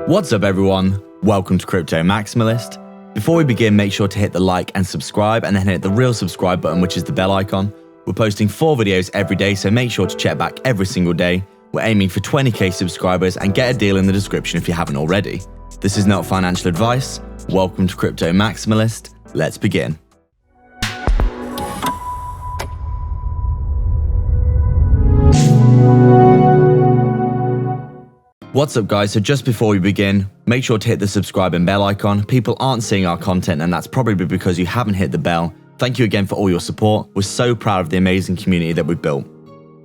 What's up everyone, welcome to Crypto Maximalist. Before we begin, make sure to hit the like and subscribe and then hit the real subscribe button, which is the bell icon. We're posting 4 videos every day, so make sure to check back every single day. We're aiming for 20k subscribers and get a deal in the description if you haven't already. This is not financial advice. Welcome to Crypto Maximalist. Let's begin. What's up guys, so just before we begin, make sure to hit the subscribe and bell icon. People aren't seeing our content and that's probably because you haven't hit the bell. Thank you again for all your support. We're so proud of the amazing community that we've built.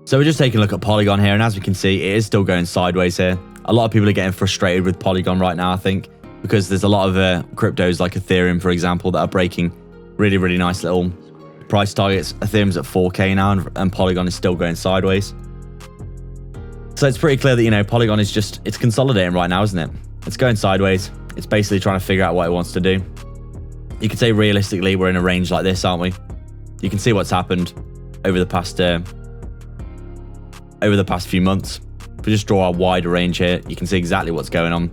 So we're just taking a look at Polygon here, and as we can see, it is still going sideways here. A lot of people are getting frustrated with Polygon right now, I think, because there's a lot of cryptos like Ethereum, for example, that are breaking really nice little price targets. Ethereum's at 4k now and Polygon is still going sideways. So it's pretty clear that, Polygon is it's consolidating right now, isn't it? It's going sideways. It's basically trying to figure out what it wants to do. You could say realistically, we're in a range like this, aren't we? You can see what's happened over the past few months. If we just draw a wider range here, you can see exactly what's going on.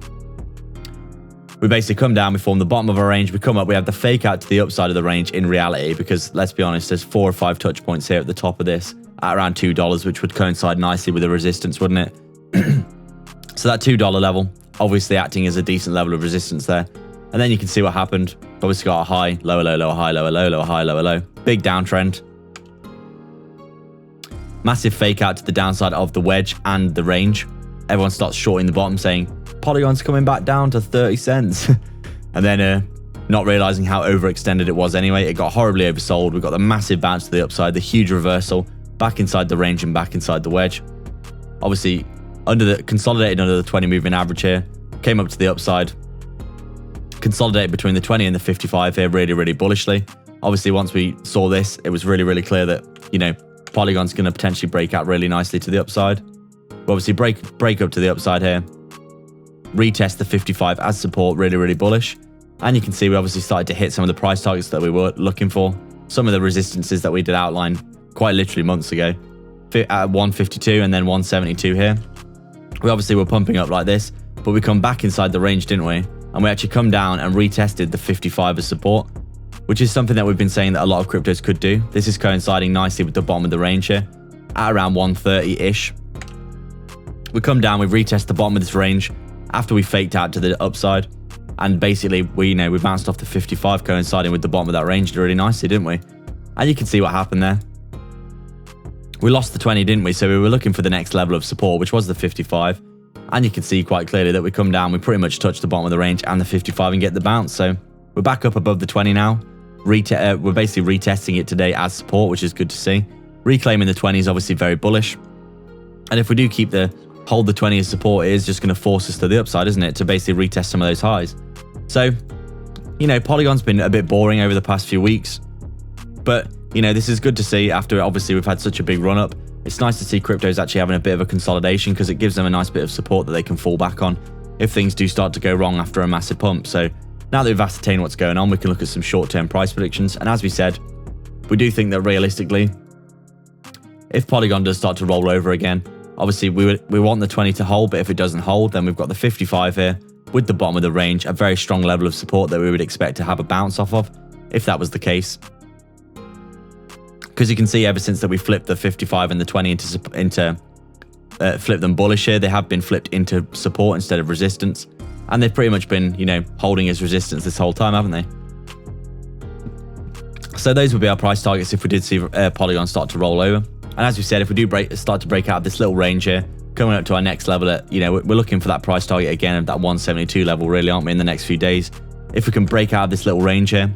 We basically come down, we form the bottom of our range, we come up, we have the fake out to the upside of the range in reality, because let's be honest, there's 4 or 5 touch points here at the top of this at around $2, which would coincide nicely with the resistance, wouldn't it? So that $2 level, obviously acting as a decent level of resistance there. And then you can see what happened. Obviously got a high, lower low, lower high, lower low, lower high, lower low. Big downtrend. Massive fake out to the downside of the wedge and the range. Everyone starts shorting the bottom saying, Polygon's coming back down to 30 cents. And then not realizing how overextended it was anyway. It got horribly oversold. We got the massive bounce to the upside, the huge reversal, back inside the range and back inside the wedge. Obviously, consolidated under the 20 moving average here. Came up to the upside. Consolidated between the 20 and the 55 here really bullishly. Obviously, once we saw this, it was really clear that, Polygon's going to potentially break out really nicely to the upside. We'll obviously break up to the upside here. Retest the 55 as support, really bullish. And you can see we obviously started to hit some of the price targets that we were looking for. Some of the resistances that we did outline quite literally months ago. At 152 and then 172 here. We obviously were pumping up like this, but we come back inside the range, didn't we? And we actually come down and retested the 55 as support, which is something that we've been saying that a lot of cryptos could do. This is coinciding nicely with the bottom of the range here at around 130-ish. We come down, we retest the bottom of this range after we faked out to the upside. And basically, we bounced off the 55 coinciding with the bottom of that range really nicely, didn't we? And you can see what happened there. We lost the 20, didn't we? So we were looking for the next level of support, which was the 55. And you can see quite clearly that we come down, we pretty much touch the bottom of the range and the 55 and get the bounce. So we're back up above the 20 now. We're basically retesting it today as support, which is good to see. Reclaiming the 20 is obviously very bullish. And if we do hold the 20 as support, it is just going to force us to the upside, isn't it? To basically retest some of those highs. So, Polygon's been a bit boring over the past few weeks. But, this is good to see after obviously we've had such a big run up. It's nice to see cryptos actually having a bit of a consolidation because it gives them a nice bit of support that they can fall back on if things do start to go wrong after a massive pump. So now that we've ascertained what's going on, we can look at some short-term price predictions. And as we said, we do think that realistically, if Polygon does start to roll over again, obviously we want the 20 to hold, but if it doesn't hold, then we've got the 55 here with the bottom of the range, a very strong level of support that we would expect to have a bounce off of if that was the case. Because you can see ever since that we flipped the 55 and the 20 flipped them bullish here, they have been flipped into support instead of resistance. And they've pretty much been, holding as resistance this whole time, haven't they? So those would be our price targets if we did see Polygon start to roll over. And as we said, if we do start to break out of this little range here, coming up to our next level at, we're looking for that price target again of that 172 level, really, aren't we, in the next few days? If we can break out of this little range here,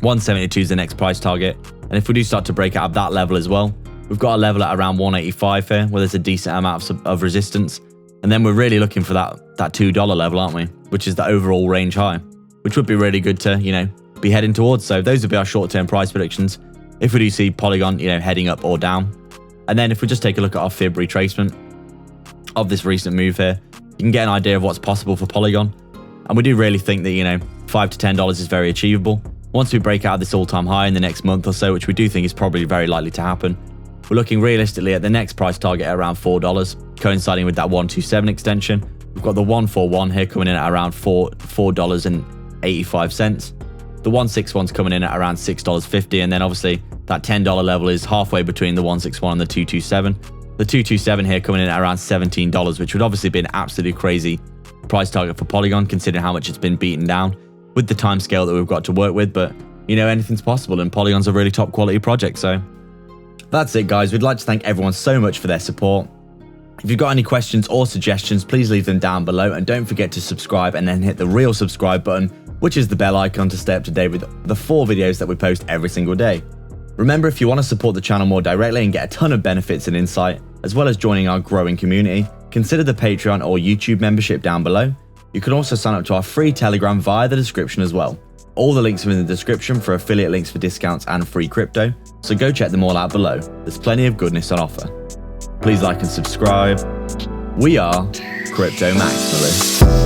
172 is the next price target. And if we do start to break out of that level as well, we've got a level at around 185 here, where there's a decent amount of resistance. And then we're really looking for that $2 level, aren't we? Which is the overall range high, which would be really good to, be heading towards. So those would be our short-term price predictions if we do see Polygon, heading up or down. And then if we just take a look at our fib retracement of this recent move here, you can get an idea of what's possible for Polygon. And we do really think that, $5 to $10 is very achievable. Once we break out of this all-time high in the next month or so, which we do think is probably very likely to happen, we're looking realistically at the next price target at around $4, coinciding with that 127 extension. We've got the 141 here coming in at around $4.85. The 161's coming in at around $6.50, and then obviously that $10 level is halfway between the 161 and the 227. The 227 here coming in at around $17, which would obviously be an absolutely crazy price target for Polygon, considering how much it's been beaten down with the time scale that we've got to work with. But you know, anything's possible, and Polygon's a really top quality project. So that's it, guys. We'd like to thank everyone so much for their support. If you've got any questions or suggestions, please leave them down below, and don't forget to subscribe and then hit the real subscribe button, which is the bell icon, to stay up to date with the 4 videos that we post every single day. Remember, if you want to support the channel more directly and get a ton of benefits and insight, as well as joining our growing community, consider the Patreon or YouTube membership down below. You can also sign up to our free Telegram via the description as well. All the links are in the description for affiliate links for discounts and free crypto, so go check them all out below. There's plenty of goodness on offer. Please like and subscribe. We are Crypto Maximalists.